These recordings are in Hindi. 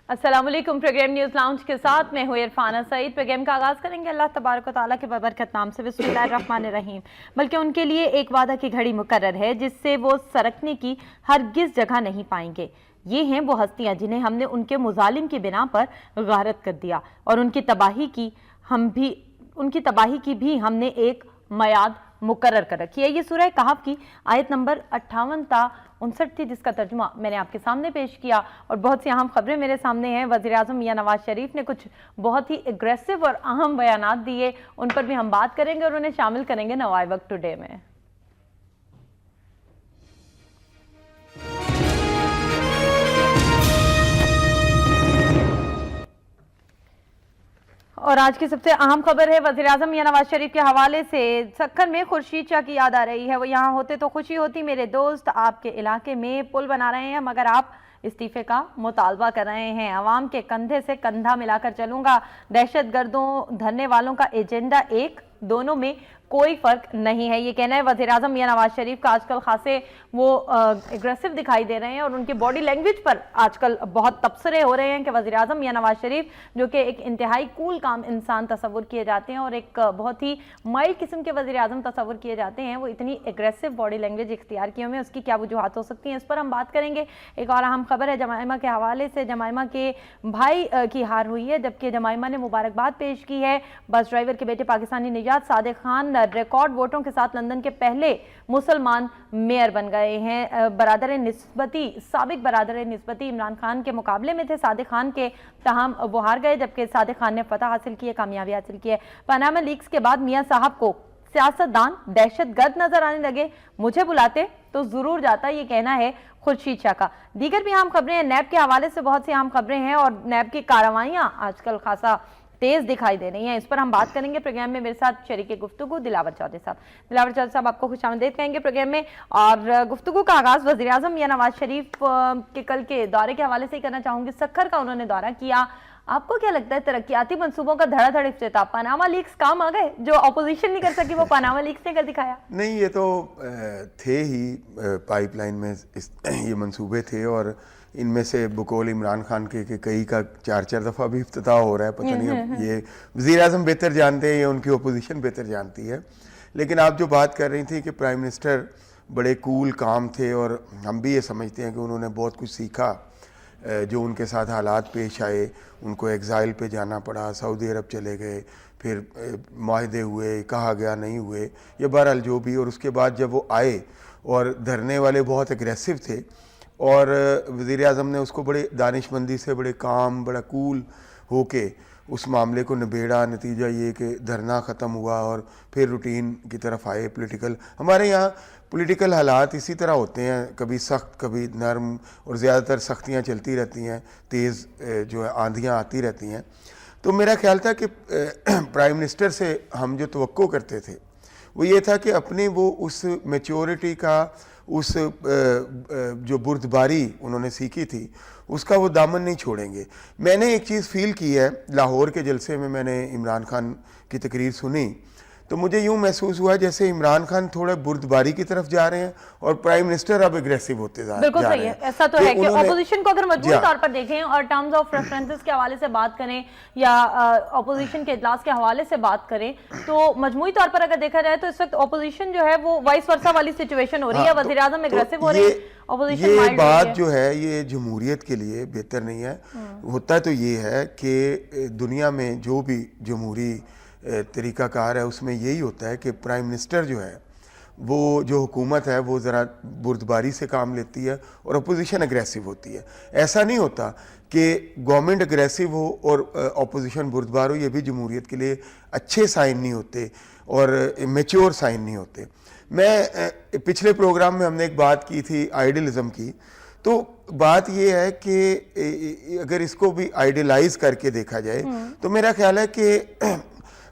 अस्सलामुअलैकुम। प्रोग्राम न्यूज़ लाउंज के साथ मैं हूँ इरफाना सईद। प्रोग्राम का आगाज़ करेंगे अल्लाह तबारक व तआला के बबरकत नाम से, बिस्मिल्लाहिर्रहमानिर्रहीम। बल्कि उनके लिए एक वादा की घड़ी मुकर्रर है जिससे वो सरकने की हरगिज़ जगह नहीं पाएंगे। ये हैं वो हस्तियाँ जिन्हें हमने उनके मुजालिम की बिना पर गारत कर दिया और उनकी तबाही की भी हमने एक मयाद मुकर्रर कर रखी है। ये सूरह कहफ की आयत नंबर 58 ता 59 थी, जिसका तर्जुमा मैंने आपके सामने पेश किया। और बहुत सी अहम खबरें मेरे सामने हैं। वज़ीर आज़म मियां नवाज शरीफ ने कुछ बहुत ही एग्रेसिव और अहम बयानात दिए, उन पर भी हम बात करेंगे और उन्हें शामिल करेंगे नवाए वक्त टुडे में। और आज की सबसे अहम खबर है वज़ीर आज़म मियां नवाज शरीफ के हवाले से। सक्खर में खुर्शीद शाह की याद आ रही है। वो यहाँ होते तो खुशी होती। मेरे दोस्त, आपके इलाके में पुल बना रहे हैं मगर आप इस्तीफे का मुतालबा कर रहे हैं। अवाम के कंधे से कंधा मिलाकर चलूंगा। दहशत गर्दों धरने वालों का एजेंडा एक, दोनों में कोई फर्क नहीं है। ये कहना है वज़ीर आज़म मियां नवाज शरीफ का। आजकल खासे वो एग्रेसिव दिखाई दे रहे हैं और उनकी बॉडी लैंग्वेज पर आजकल बहुत तबसरे हो रहे हैं कि वज़ीर आज़म मियां नवाज शरीफ, जो कि एक इंतहाई कूल काम इंसान तस्वुर किए जाते हैं और एक बहुत ही माइल्ड किस्म के वज़ीर आज़म तस्वुर किए जाते हैं, वो इतनी एग्रेसिव बॉडी लैंग्वेज इख्तियार किए हुए, उसकी क्या वजूहत हो सकती हैं, इस पर हम बात करेंगे। एक और अहम खबर है जमाइमा के हवाले से। जमाइमा के भाई की हार हुई है, जबकि जमाइमा ने मुबारकबाद पेश की है। बस ड्राइवर के बेटे पाकिस्तानी निजात सादिक खान रिकॉर्ड वोटों के साथ लंदन के पहले मुसलमान मेयर बन गए हैं। साबिक बरादर निस्बती इमरान खान के मुकाबले में थे सादिक खान के, तहम वो हार गए, जबकि सादिक खान ने फतह हासिल की है, कामयाबी हासिल की है। पनामा लीक्स के बाद मियां साहब को सियासतदान दहशतगर्द नजर आने लगे। मुझे बुलाते तो जरूर जाता, ये कहना है खुर्शीद शाह का। दीगर भी अहम खबरें हैं। नैब के हवाले से बहुत सी अहम खबरें हैं और नैब की कार्रवाइयां आजकल खासा तेज दिखाई दे रही हैं, इस पर हम बात करेंगे। प्रोग्राम में मेरे साथ शरीके गुफ्तगू दिलावर चौधरी साहब। दिलावर चौधरी साहब, आपको खुशामदीद कहेंगे प्रोग्राम में। और गुफ्तगू का आगाज वज़ीर आज़म मियां नवाज शरीफ के कल के दौरे के हवाले से ही करना चाहूंगी। सक्खर का उन्होंने दौरा किया। आपको क्या लगता है तरक्याती मंसूबों का धड़ाधड़ इफ्तिताह, पनामा लीक्स काम आ गए? जो अपोजिशन नहीं कर सकी वो पनामा लीक्स ने कर दिखाया। नहीं, ये तो थे ही पाइपलाइन में ये मंसूबे थे और इनमें से बकौल इमरान खान के कई का 4-4 दफ़ा भी इफ्तिताह हो रहा है। पता नहीं अब ये वज़ीर आज़म बेहतर जानते हैं या उनकी अपोजिशन बेहतर जानती है। लेकिन आप जो बात कर रही थी कि प्राइम मिनिस्टर बड़े कूल काम थे और हम भी ये समझते हैं कि उन्होंने बहुत कुछ सीखा। जो उनके साथ हालात पेश आए, उनको एग्ज़ाइल पे जाना पड़ा, सऊदी अरब चले गए, फिर माहदे हुए, कहा गया नहीं हुए, ये बहरहाल जो भी। और उसके बाद जब वो आए और धरने वाले बहुत एग्रेसिव थे और वज़ीर आज़म ने उसको बड़े दानिशमंदी से, बड़े काम, बड़ा कूल होके उस मामले को निबेड़ा। नतीजा ये कि धरना ख़त्म हुआ और फिर रूटीन की तरफ आए। हमारे यहाँ पॉलिटिकल हालात इसी तरह होते हैं, कभी सख्त कभी नरम, और ज़्यादातर सख्तियाँ चलती रहती हैं, तेज़ जो है आंधियाँ आती रहती हैं। तो मेरा ख्याल था कि प्राइम मिनिस्टर से हम जो तवक्को करते थे वो ये था कि अपनी वो उस मैच्योरिटी का, उस जो बुर्दबारी उन्होंने सीखी थी, उसका वो दामन नहीं छोड़ेंगे। मैंने एक चीज़ फील की है, लाहौर के जलसे में मैंने इमरान खान की तकरीर सुनी तो मुझे यूँ महसूस हुआ जैसे इमरान खान थोड़ा बुर्दबारी की तरफ जा रहे हैं और प्राइम मिनिस्टर अब एग्रेसिव होते जा रहे हैं। बिल्कुल सही है। ऐसा तो है कि ऑपोजिशन को अगर मजबूत तौर पर देखें और टर्म्स ऑफ रेफरेंसेस के हवाले से बात करें या ऑपोजिशन के इजलास के हवाले से बात करें तो मजमूई तौर पर अगर देखा जाए तो इस वक्त ऑपोजिशन जो है वो वाइस वर्सा वाली सिचुएशन हो रही है। वज़ीर आज़म एग्रेसिव हो रहे हैं, ऑपोजिशन ये बात जो है ये जमहूरियत के लिए बेहतर नहीं है। होता तो ये है कि दुनिया में जो भी जमहूरी तरीक़ाकार है उसमें यही होता है कि प्राइम मिनिस्टर जो है वो जो हुकूमत है वो ज़रा बुर्दबारी से काम लेती है और अपोजिशन एग्रेसिव होती है। ऐसा नहीं होता कि गवर्नमेंट एग्रेसिव हो और अपोजिशन बुर्दबार हो, ये भी जमहूरियत के लिए अच्छे साइन नहीं होते और मैच्योर साइन नहीं होते। मैं पिछले प्रोग्राम में हमने एक बात की थी आइडियलिज़म की, तो बात यह है कि अगर इसको भी आइडियलाइज करके देखा जाए तो मेरा ख्याल है कि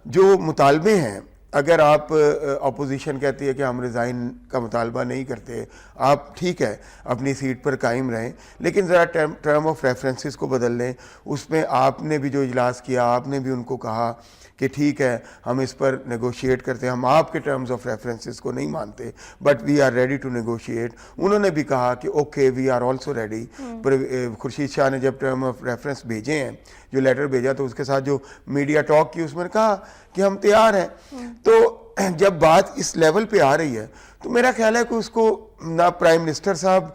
जो मुतालबे हैं अगर आप अपोजिशन कहती है कि हम रिज़ाइन का मुतालबा नहीं करते, आप ठीक है अपनी सीट पर कायम रहें, लेकिन ज़रा टर्म ऑफ रेफरेंसेस को बदल लें। उसमें आपने भी जो इजलास किया, आपने भी उनको कहा कि ठीक है हम इस पर नेगोशिएट करते हैं, हम आपके टर्म्स ऑफ रेफरेंसेस को नहीं मानते but we are ready to negotiate. उन्होंने भी कहा कि okay we are also ready. पर खुर्शीद शाह ने जब टर्म ऑफ रेफरेंस भेजे हैं, जो लेटर भेजा, तो उसके साथ जो मीडिया टॉक की उसमें कहा कि हम तैयार हैं। तो जब बात इस लेवल पे आ रही है तो मेरा ख्याल है कि उसको ना प्राइम मिनिस्टर साहब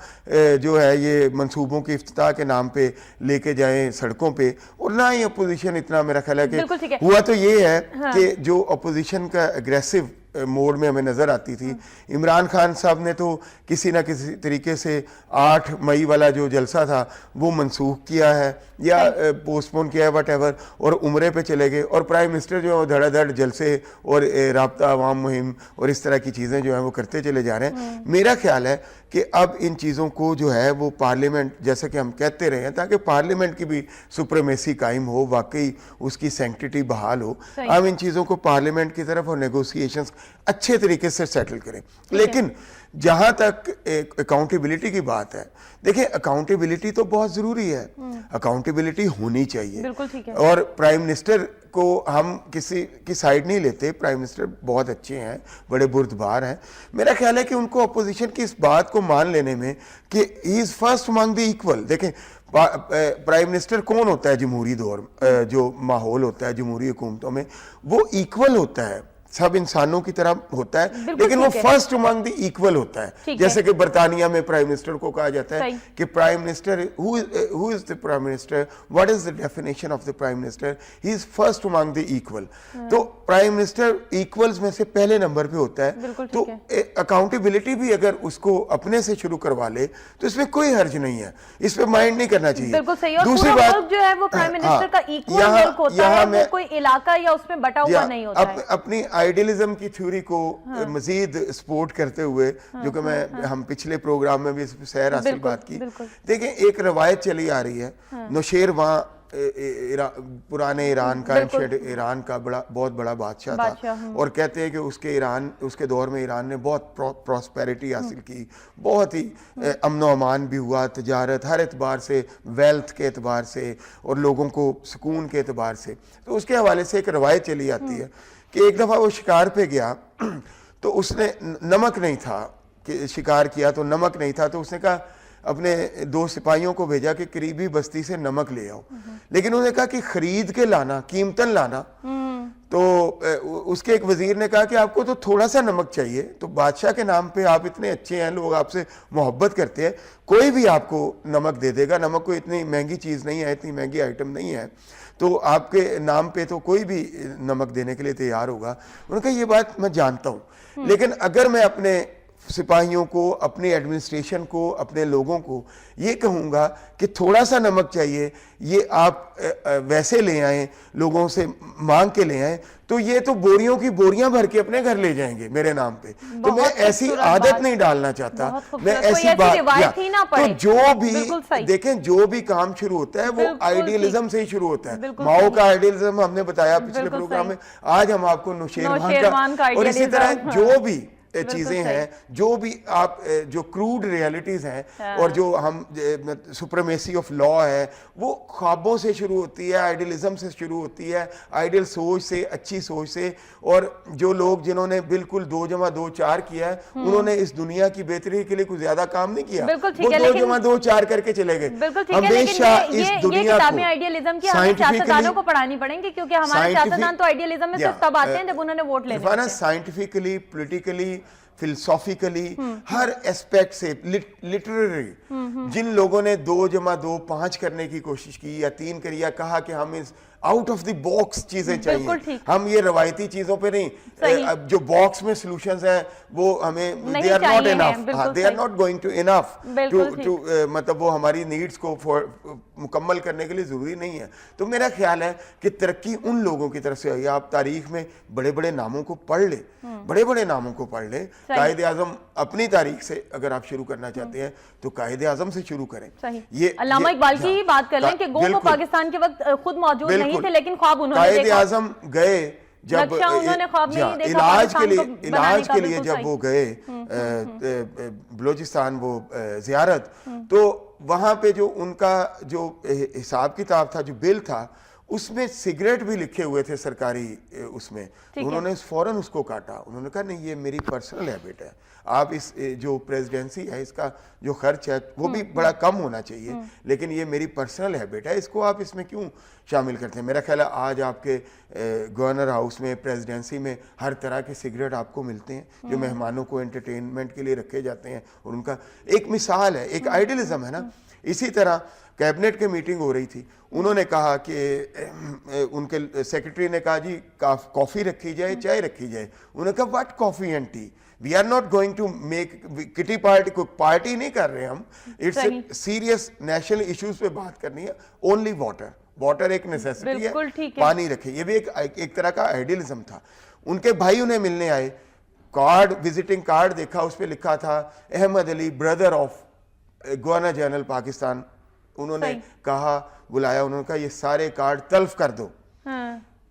जो है ये मंसूबों की इफ्तिताह के नाम पे लेके जाएं सड़कों पे, और ना ही अपोजिशन इतना, मेरा ख्याल है कि हुआ तो ये है कि जो अपोजिशन का एग्रेसिव मोड में हमें नज़र आती थी, इमरान खान साहब ने तो किसी ना किसी तरीके से 8 मई वाला जो जलसा था वो मनसूख किया है या पोस्टपोन किया है वट, और उम्रे पे चले गए, और प्राइम मिनिस्टर जो है धड़ाधड़ जलसे और राब्ता अवाम मुहिम और इस तरह की चीज़ें जो हैं वो करते चले जा रहे हैं। मेरा ख्याल है कि अब इन चीज़ों को जो है वो पार्लियामेंट, जैसे कि हम कहते रहे हैं, ताकि पार्लियामेंट की भी सुप्रीमेसी कायम हो, वाकई उसकी सैंक्टिटी बहाल हो, हम इन चीज़ों को पार्लियामेंट की तरफ और नेगोशिएशंस अच्छे तरीके से सेटल करें। लेकिन जहां तक अकाउंटेबिलिटी की बात है, देखिए अकाउंटेबिलिटी तो बहुत ज़रूरी है, अकाउंटेबिलिटी होनी चाहिए। बिल्कुल ठीक है। और प्राइम मिनिस्टर को हम किसी की साइड नहीं लेते, प्राइम मिनिस्टर बहुत अच्छे हैं, बड़े बुर्दबार हैं। मेरा ख्याल है कि उनको अपोजिशन की इस बात को मान लेने में कि he is first among the equal. देखें प्राइम मिनिस्टर कौन होता है जमहूरी दौर, जो माहौल होता है जमहूरी हुकूमतों में, वो इक्वल होता है, सब इंसानों की तरह होता है, लेकिन वो फर्स्ट अमंग द इक्वल होता है। जैसे कि बरतानिया में प्राइम मिनिस्टर को कहा जाता है कि prime minister, who is the prime minister, what is the definition of the prime minister, he is first among the equal. तो प्राइम मिनिस्टर इक्वल्स में से पहले नंबर पे होता है। तो अकाउंटेबिलिटी भी अगर उसको अपने से शुरू करवा ले तो इसमें कोई हर्ज नहीं है, इस पे माइंड नहीं करना चाहिए। दूसरी बात जो है वो प्राइम मिनिस्टर का इक्वल मुल्क होता है, वो कोई इलाका या उसमें बटा हुआ नहीं होता है। अपनी आइडियलिज्म की थ्योरी को मजीद सपोर्ट करते हुए, जो कि हम पिछले प्रोग्राम में भी सैर हासिल बात की, देखें एक रवायत चली आ रही है, नौशेर वहाँ पुराने ईरान का, ईरान का बहुत बड़ा बादशाह था, और कहते हैं कि उसके दौर में ईरान ने बहुत प्रॉस्पेरिटी हासिल की, बहुत ही अमन व अमान भी हुआ, तजारत हर एतबार से, वेल्थ के एतबार से और लोगों को सुकून के एतबार से। तो उसके हवाले से एक रवायत चली आती है कि एक दफ़ा वो शिकार पे गया तो उसने नमक नहीं था, कि शिकार किया तो नमक नहीं था, तो उसने कहा अपने 2 सिपाहियों को भेजा कि करीबी बस्ती से नमक ले आओ, लेकिन उन्होंने कहा कि खरीद के लाना, कीमतन लाना। तो उसके एक वजीर ने कहा कि आपको तो थोड़ा सा नमक चाहिए, तो बादशाह के नाम पे आप इतने अच्छे हैं, लोग आपसे मोहब्बत करते हैं, कोई भी आपको नमक दे देगा, नमक कोई इतनी महंगी चीज़ नहीं है, इतनी महंगी आइटम नहीं है, तो आपके नाम पे तो कोई भी नमक देने के लिए तैयार होगा। उन्होंने कहा ये बात मैं जानता हूँ, लेकिन अगर मैं अपने सिपाहियों को, अपनी एडमिनिस्ट्रेशन को, अपने लोगों को ये कहूँगा कि थोड़ा सा नमक चाहिए, ये आप वैसे ले आएँ, लोगों से मांग के ले आएँ, तो ये तो बोरियों की बोरियां भर के अपने घर ले जाएंगे मेरे नाम पे। तो मैं ऐसी आदत नहीं डालना चाहता, मैं ऐसी बात तो जो भी देखें, जो भी काम शुरू होता है वो आइडियलिज्म से ही शुरू होता है। माओ का आइडियलिज्म हमने बताया पिछले प्रोग्राम में, आज हम आपको नौशेरवान का, और इसी तरह जो भी चीजें हैं, जो भी आप जो क्रूड रियलिटीज हैं और जो हम सुप्रीमेसी ऑफ लॉ है, वो ख्वाबों से शुरू होती है, आइडियलिज्म से शुरू होती है, आइडियल सोच से, अच्छी सोच से। और जो लोग जिन्होंने बिल्कुल 2 जमा 2 4 किया है, उन्होंने इस दुनिया की बेहतरी के लिए कुछ ज्यादा काम नहीं किया, वो 2 जमा 2 4 करके चले गए। हमेशा इस दुनिया को आइडियलिज्म की हमें सियासतदानों को पढ़ानी पड़ेंगी, क्योंकि हमारे सियासतदान तो आइडियलिज्म में सिर्फ तब आते हैं जब उन्होंने वोट लेने हैं। साइंटिफिकली, पॉलिटिकली, फिलोसॉफिकली, हर एस्पेक्ट से, लिटरेरी, जिन लोगों ने 2 जमा 2 5 करने की कोशिश की या 3 करी, या कहा कि हम इस आउट ऑफ द बॉक्स चीजें चाहिए, हम ये रवायती चीजों पे नहीं, जो बॉक्स में सॉल्यूशंस हैं वो हमें they are not enough, they are not going to enough to मतलब वो हमारी नीड्स को मुकम्मल करने के लिए जरूरी नहीं है। तो मेरा ख्याल है कि तरक्की उन लोगों की तरफ से आई। आप तारीख में बड़े बड़े नामों को पढ़ ले, बड़े बड़े नामों को पढ़ ले। कायदे आजम अपनी तारीख से अगर आप शुरू करना चाहते हैं तो कायदे आजम से शुरू करें। ये अल्लामा इकबाल की ही बात कर लें कि गो वो पाकिस्तान के वक्त खुद मौजूद नहीं थे, लेकिन ख्वाब उन्होंने कायदे आजम गए जब लक्ष्य उन्होंने ख्वाब में ही देखा इलाज पाकिस्तान को के बनाने का, लिए बिल्कुल जब सही। वो गए बलूचिस्तान वो जियारत, तो वहां पे जो उनका जो हिसाब किताब था, जो बिल था, उसमें सिगरेट भी लिखे हुए थे सरकारी उसमें, तो उन्होंने फौरन उसको काटा। उन्होंने कहा नहीं, ये मेरी पर्सनल हैबिट है, आप इस जो प्रेसिडेंसी है इसका जो खर्च है वो भी बड़ा कम होना चाहिए, लेकिन ये मेरी पर्सनल हैबिट है, इसको आप इसमें क्यों शामिल करते हैं। मेरा ख्याल है आज आपके गवर्नर हाउस में, प्रेसिडेंसी में हर तरह के सिगरेट आपको मिलते हैं जो मेहमानों को एंटरटेनमेंट के लिए रखे जाते हैं, और उनका एक मिसाल है, एक आइडियलिज्म है ना। इसी तरह कैबिनेट की मीटिंग हो रही थी, उन्होंने कहा कि उनके सेक्रेटरी ने कहा जी कॉफ़ी रखी जाए, चाय रखी जाए। उन्होंने कहा what coffee and tea, we are not going to make kitty party, कोई पार्टी नहीं कर रहे हम, इट्स सीरियस नेशनल इश्यूज पे बात करनी है, ओनली वाटर, वाटर एक नेसेसिटी है, पानी रखे। ये भी एक तरह का आइडियलिज्म था। उनके भाई उन्हें मिलने आए, कार्ड, विजिटिंग कार्ड देखा, उस पर लिखा था Ahmed Ali, brother of governor general Pakistan. उन्होंने कहा, बुलाया, उन्होंने कहा ये सारे कार्ड तल्फ कर दो,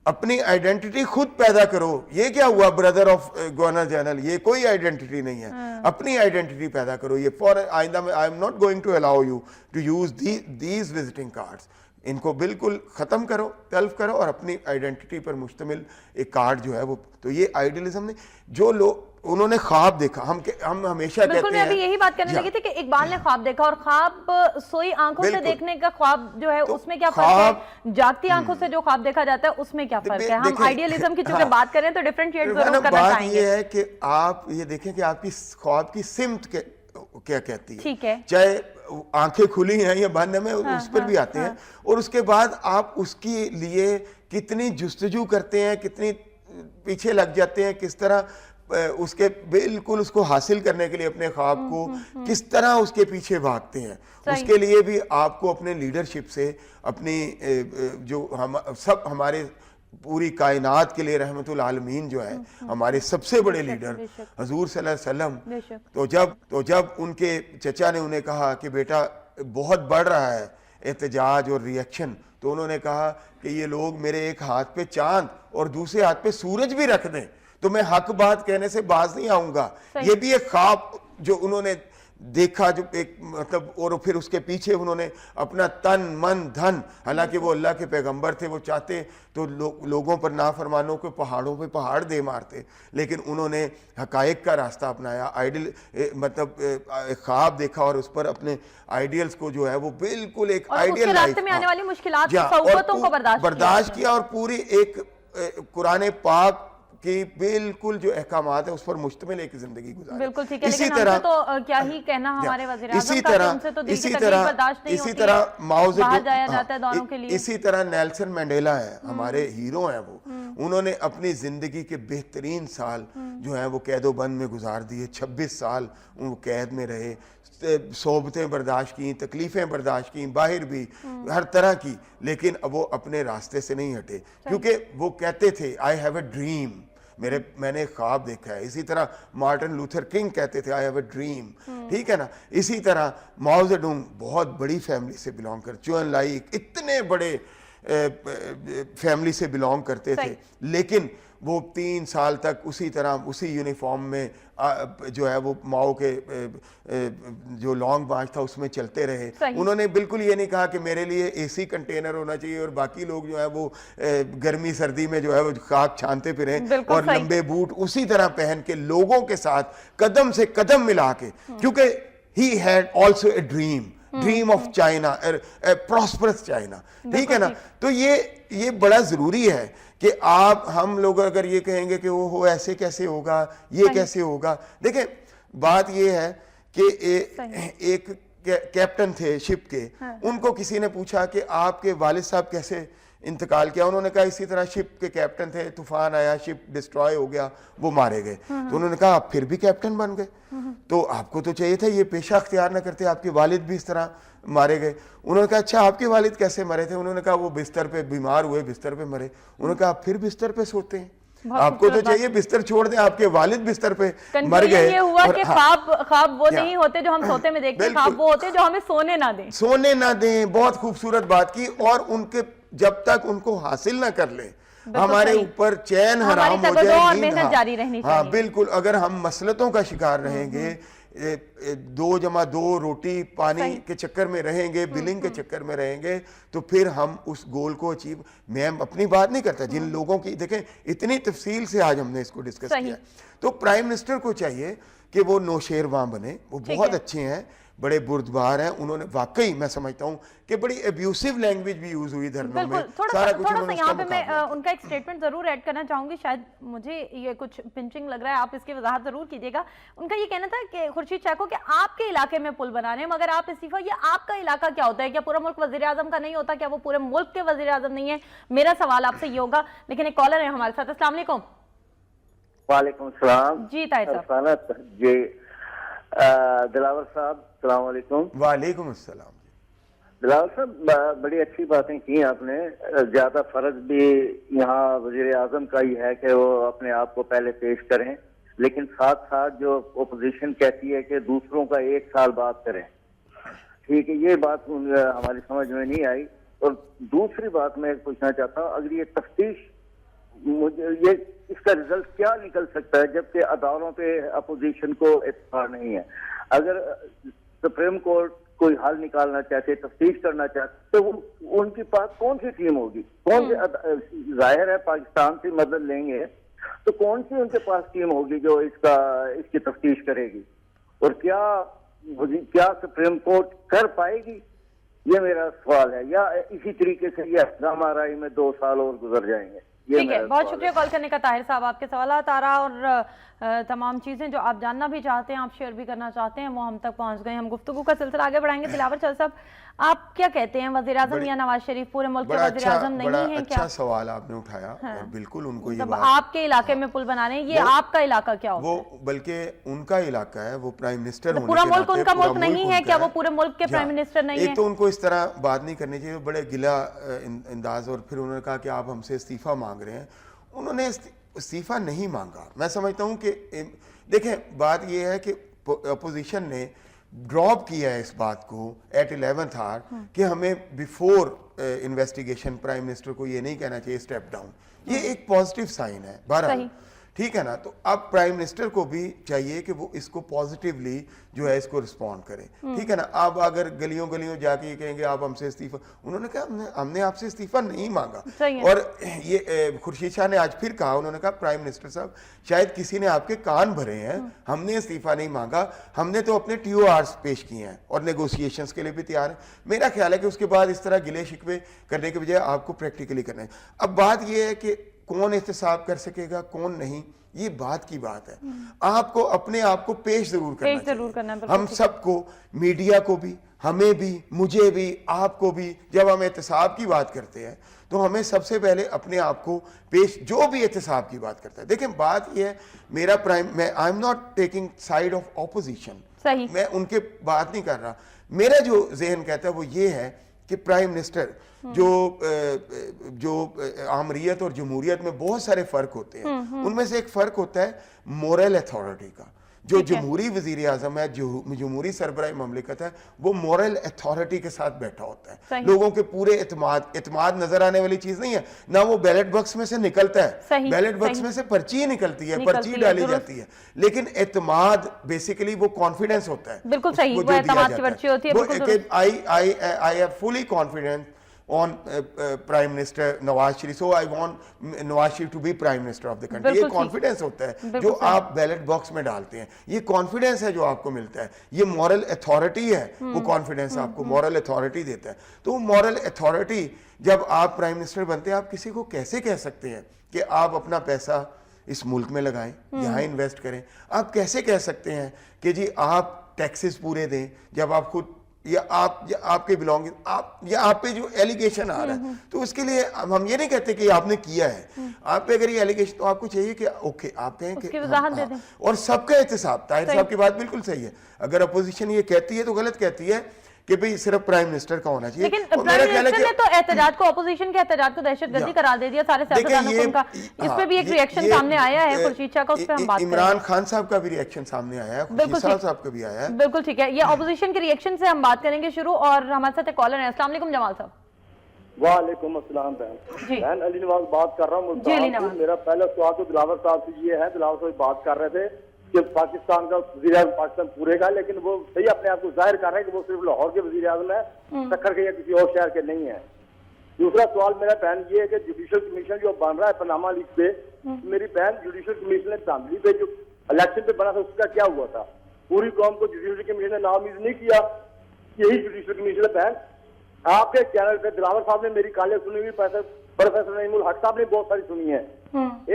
अपनी आइडेंटिटी खुद पैदा करो। ये क्या हुआ ब्रदर ऑफ गवर्नर जनरल, ये कोई आइडेंटिटी नहीं है, अपनी आइडेंटिटी पैदा करो। ये फॉर आइंदा में I am not going to allow you to use these visiting cards, इनको बिल्कुल खत्म करो, तल्फ करो, और अपनी आइडेंटिटी पर मुश्तमिल एक कार्ड जो है वो। तो ये आइडियलिज्म ने जो लोग, उन्होंने ख्वाब देखा, हम हमेशा कहते हैं, मैं अभी यही बात करने लगी थी कि इकबाल ने ख्वाब देखा, और ख्वाब सोई आंखों से देखने का ख्वाब जो है, तो उसमें क्या फर्क है, जागती आंखों से जो ख्वाब देखा जाता है उसमें क्या फर्क है। हम आइडियलिज्म की चूंकि बात करें तो डिफरेंशिएट जरूर करना चाहेंगे। ये है कि आप ये देखें कि आपकी ख्वाब की सिमत क्या कहती है, ठीक है, चाहे आंखें खुली हैं या बंद है, उस पर भी आते हैं, और उसके बाद आप उसके लिए कितनी जुस्तजू करते हैं, कितनी पीछे लग जाते हैं, किस तरह उसके बिल्कुल उसको हासिल करने के लिए अपने ख्वाब को किस तरह उसके पीछे भागते हैं। उसके लिए भी आपको अपने लीडरशिप से, अपनी जो हम सब, हमारे पूरी कायनात के लिए रहमतुल आलमीन जो है, हमारे सबसे बड़े लीडर हजूर सल्लल्लाहु अलैहि वसल्लम, तो जब उनके चचा ने उन्हें कहा कि बेटा बहुत बढ़ रहा है एहतजाज और रिएक्शन, तो उन्होंने कहा कि ये लोग मेरे एक हाथ पे चांद और दूसरे हाथ पे सूरज भी रख दें तो मैं हक बात कहने से बाज नहीं आऊंगा। ये भी एक ख्वाब जो उन्होंने देखा, जो एक मतलब, और फिर उसके पीछे उन्होंने अपना तन मन धन, हालांकि वो अल्लाह के पैगंबर थे, वो चाहते तो लोगों पर, नाफरमानों को पहाड़ों पे पहाड़ दे मारते, लेकिन उन्होंने हकायक का रास्ता अपनाया, आइडियल मतलब ख्वाब देखा, और उस पर अपने आइडियल्स को जो है वो बिल्कुल एक आइडियल रास्ते में आने वाली मुश्किलात को बर्दाश्त किया, और पूरी एक कुरान पाक कि बिल्कुल जो अहकामात है उस पर मुश्तमिल एक जिंदगी गुजारी। बिल्कुल ठीक है, इसी तरह तो क्या ही कहना हमारे वज़ीर आज़म का, उनसे तो इसी तरह माओ ज़ेडुंग, इसी तरह नेल्सन मंडेला है, हमारे हीरो हैं वो। उन्होंने अपनी जिंदगी के बेहतरीन साल जो है वो कैदोबंद में गुजार दिए, 26 साल वो कैद में रहे, सोबतें बर्दाश्त की, तकलीफें बर्दाश्त की, बाहर भी हर तरह की, लेकिन अब वो अपने रास्ते से नहीं हटे, क्योंकि वो कहते थे आई हैव अ ड्रीम, मैंने ख्वाब देखा है। इसी तरह मार्टिन लूथर किंग कहते थे आई हैव अ ड्रीम, ठीक है ना। इसी तरह माओ ज़ेडुंग बहुत बड़ी फैमिली से बिलोंग कर, चू एन-लाई इतने बड़े फैमिली से बिलोंग करते थे, लेकिन वो 3 साल तक उसी तरह उसी यूनिफॉर्म में जो है वो माओ के जो लॉन्ग मार्च था उसमें चलते रहे। उन्होंने बिल्कुल ये नहीं कहा कि मेरे लिए एसी कंटेनर होना चाहिए और बाकी लोग जो है वो गर्मी सर्दी में जो है वो खाक छानते फिरे और लंबे बूट उसी तरह पहन के लोगों के साथ कदम से कदम मिला के, क्योंकि he had also a dream of China, prosperous China, ठीक है ना। तो ये बड़ा जरूरी है कि हम लोग अगर ये कहेंगे कि वो हो ऐसे कैसे होगा, ये कैसे होगा। देखें बात ये है कि एक कैप्टन थे शिप के, उनको किसी ने पूछा कि आपके वालिद साहब कैसे इंतकाल किया, उन्होंने कहा इसी तरह शिप के कैप्टन थे, तूफान आया, शिप डिस्ट्रॉय हो गया, वो मारे गए। तो उन्होंने कहा आप फिर भी कैप्टन बन गए, तो आपको तो चाहिए था ये पेशा अख्तियार न करते, आपके वालिद भी इस तरह मारे गए। उन्होंने कहा अच्छा आपके वालिद कैसे मरे थे, उन्होंने कहा वो बिस्तर पे बीमार हुए, बिस्तर पे मरे। उन्होंने कहा आप फिर बिस्तर पे सोते हैं, आपको तो चाहिए बिस्तर छोड़ दें, आपके वालिद बिस्तर पे मर गए। ये हुआ कि ख्वाब वो नहीं होते जो हम सोते में देखते हैं, ख्वाब वो होते जो हमें सोने ना दें। बहुत खूबसूरत बात की, और उनके जब तक उनको हासिल ना कर ले हमारे सही। ऊपर चैन हमारी हराम हो तगड़ों जाए, और नींद, मेहनत जारी रहनी हाँ चाहिए। बिल्कुल। अगर हम मसलतों का शिकार रहेंगे, 2 + 2 रोटी पानी सही। के चक्कर में रहेंगे, बिलिंग के चक्कर में रहेंगे, तो फिर हम उस गोल को अचीव, मैं अपनी बात नहीं करता, जिन लोगों की देखें इतनी तफसील से आज हमने इसको डिस्कस सही। किया, तो प्राइम मिनिस्टर को चाहिए कि वो नौशेरवां बने। वो ठीक बहुत है। अच्छे हैं, बड़े बुर्दबार हैं, उन्होंने वाकई मैं समझता हूं कि बड़ी एब्यूसिव लैंग्वेज भी यूज हुई धरनों में, बिल्कुल। थोड़ा सारा सा कुछ थोड़ा सा उन्होंने यहाँ उसका पे मैं मुकाबला किया। उनका एक स्टेटमेंट जरूर ऐड करना चाहूंगी, शायद मुझे ये कुछ पिंचिंग लग रहा है, आप इसकी वजाहत जरूर कीजिएगा। उनका ये कहना था कि खुर्शीद शाह को कि आपके इलाके में पुल बना रहे हैं मगर आप इस्तीफा, ये आपका इलाका क्या होता है? क्या पूरा मुल्क वजीर आजम का नहीं होता? क्या वो पूरे मुल्क के वजीर आजम नहीं है? मेरा सवाल आपसे ये होगा। लेकिन एक कॉलर है हमारे साथ। अस्सलाम वालेकुम। वालेकुम सलाम जी ताहिर साहब। जी दिलावर साहब, सलाम वालेकुम। वालेकुम अस्सलाम। दिलावर साहब, बड़ी अच्छी बातें की आपने। ज्यादा फर्ज भी यहाँ वजीर आजम का ही है कि वो अपने आप को पहले पेश करें, लेकिन साथ साथ जो ओपोजिशन कहती है कि दूसरों का 1 साल बाद करें, ठीक है, ये बात हमारी समझ में नहीं आई। और दूसरी बात मैं पूछना चाहता हूँ, अगर ये तफ्तीश, मुझे ये इसका रिजल्ट क्या निकल सकता है जबकि अदालतों पे अपोजिशन को इत्मीनान नहीं है? अगर सुप्रीम कोर्ट कोई हल निकालना चाहते, तफ्तीश करना चाहते, तो उनके पास कौन सी टीम होगी? जाहिर है पाकिस्तान से मदद लेंगे, तो कौन सी उनके पास टीम होगी जो इसकी तफ्तीश करेगी? और क्या सुप्रीम कोर्ट कर पाएगी? ये मेरा सवाल है। या इसी तरीके से ये हमाराई में 2 साल और गुजर जाएंगे? ठीक है, बहुत शुक्रिया कॉल करने का ताहिर साहब। आपके सवालात आ रहा और तमाम चीज़ें जो आप जानना भी चाहते हैं, आप शेयर भी करना चाहते हैं, वो हम तक पहुंच गए। हम गुफ्तगू का सिलसिला आगे बढ़ाएंगे। दिलावर चल साहब, आप क्या कहते हैं, वज़ीर आज़म या नवाज शरीफ पूरे मुल्क के वज़ीर आज़म नहीं है क्या? अच्छा सवाल आपने उठाया। और बिल्कुल उनको ये बात, आपके इलाके में पुल बना रहे हैं, ये आपका इलाका क्या होता है? वो बल्कि उनका इलाका है, वो प्राइम मिनिस्टर होने पूरा के मुल्क नाते उनका पूरा मुल्क नहीं है क्या? वो पूरे मुल्क के प्राइम मिनिस्टर नहीं है? एक तो उनको इस तरह बात नहीं करनी चाहिए, बड़े गिला अंदाज। और फिर उन्होंने कहा कि आप हमसे इस्तीफा मांग रहे हैं। उन्होंने इस्तीफा नहीं मांगा। मैं समझता हूं कि देखें, बात यह है कि अपोजिशन ने ड्रॉप किया है इस बात को एट 11th आवर कि हमें बिफोर इन्वेस्टिगेशन प्राइम मिनिस्टर को ये नहीं कहना चाहिए स्टेप डाउन। ये एक पॉजिटिव साइन है बहरहाल, ठीक है ना। तो अब प्राइम मिनिस्टर को भी चाहिए कि वो इसको पॉजिटिवली जो है इसको रिस्पॉन्ड करे, ठीक है ना। अब अगर गलियों गलियों जाके कहेंगे आप हमसे इस्तीफा, उन्होंने कहा हमने आपसे इस्तीफा नहीं मांगा। और ये खुर्शीद शाह ने आज फिर कहा, उन्होंने कहा प्राइम मिनिस्टर साहब शायद किसी ने आपके कान भरे हैं, हमने इस्तीफा नहीं मांगा, हमने तो अपने TORs पेश किए हैं और नेगोशिएशंस के लिए भी तैयार है। मेरा ख्याल है कि उसके बाद इस तरह गिले शिकवे करने के बजाय आपको प्रैक्टिकली करना है। अब बात यह है कि कौन एहतसाब कर सकेगा कौन नहीं, ये बात की बात है। आपको अपने आप को पेश जरूर करना चाहिए। हम सबको, मीडिया को भी, हमें भी, मुझे भी, आपको भी, जब हम एहतसाब की बात करते हैं तो हमें सबसे पहले अपने आप को पेश, जो भी एहतसाब की बात करता है। देखें बात यह है, मैं आई am not taking side of opposition, मैं उनके बात नहीं कर रहा। मेरा जो जहन कहता है वो ये है कि प्राइम मिनिस्टर जो आमरीयत और जमहूरियत में बहुत सारे फर्क होते हैं, उनमें से एक फर्क होता है मोरल अथॉरिटी का। जो जमहूरी वजीर आजम है, जमहूरी सरबराह ममलिकत है, वो मोरल अथॉरिटी के साथ बैठा होता है। लोगों के पूरे एतमाद नजर आने वाली चीज नहीं है ना, वो बैलेट बॉक्स में से निकलता है, बैलेट बॉक्स में से पर्ची निकलती है, पर्ची डाली जाती है, लेकिन एतमाद बेसिकली वो कॉन्फिडेंस होता है। बिल्कुल सही, वो एतमाद की पर्ची होती है। I have fully confidence on Prime Minister Nawaz Sharif, so I want Nawaz Sharif to be Prime Minister of the country। ये कॉन्फिडेंस होता है जो आप बैलेट बॉक्स में डालते हैं, ये कॉन्फिडेंस है जो आपको मिलता है, ये मॉरल अथॉरिटी है, वो कॉन्फिडेंस आपको मॉरल अथॉरिटी देता है। तो मॉरल अथॉरिटी जब आप प्राइम मिनिस्टर बनते हैं, आप किसी को कैसे कह सकते हैं कि आप अपना पैसा इस मुल्क में लगाएं, यहाँ इन्वेस्ट करें? आप कैसे कह सकते हैं कि जी आप टैक्सेस पूरे दें जब आप खुद या आपके बिलोंगिंग आप पे जो एलिगेशन आ रहा है? तो उसके लिए हम ये नहीं कहते कि आपने किया है, आप पे अगर ये एलिगेशन, तो आपको चाहिए कि ओके आप कहें कि और सबका एहतसाब। ताहिर साहब की बात बिल्कुल सही है, अगर अपोजिशन ये कहती है तो गलत कहती है कि भाई सिर्फ प्राइम मिनिस्टर का होना चाहिए। लेकिन प्राइम मिनिस्टर ने तो एहतजाज को, अपोजिशन के एहतजाज को दहशतगर्दी करार दे दिया सारे सियासतदानों को। उनका इस पे भी एक रिएक्शन सामने आया है खुर्शीद शाह का, उस पे हम बात करेंगे। इमरान खान साहब का भी रिएक्शन सामने आया है, खुर्शीद साहब का भी आया है। बिल्कुल ठीक है, ये अपोजिशन के रिएक्शन से हम बात करेंगे शुरू। और हमारे साथ एक कॉलर है। अस्सलाम वालेकुम जमाल साहब। वालेकुम अस्सलाम बहन। जी। बहन अली नवाज बात कर रहा हूँ जी, अली मुल्तान नवाज। से। मेरा पहला सवाल तो दिलावर साहब से ये है, दिलावर साहब बात कर रहे थे कि पाकिस्तान का वज़ीर आज़म पाकिस्तान पूरे का, लेकिन वो सही अपने आप को जाहिर कर रहे हैं कि वो सिर्फ लाहौर के वज़ीर आज़म है, सक्खर के या किसी और शहर के नहीं है। दूसरा सवाल मेरा बहन ये है कि जुडिशल कमीशन जो बन रहा है पनामा लीक पे, मेरी बहन जुडिशल कमीशन धांधली पे जो इलेक्शन पे बना था उसका क्या हुआ था? पूरी कौम को जुडिशल कमीशन ने नाउमीद नहीं किया, यही जुडिशल कमीशन है बहन। आपके चैनल पे दिलावर साहब ने मेरी काले सुनी हुई, प्रोफेसर नईमुल हक साहब ने बहुत सारी सुनी है।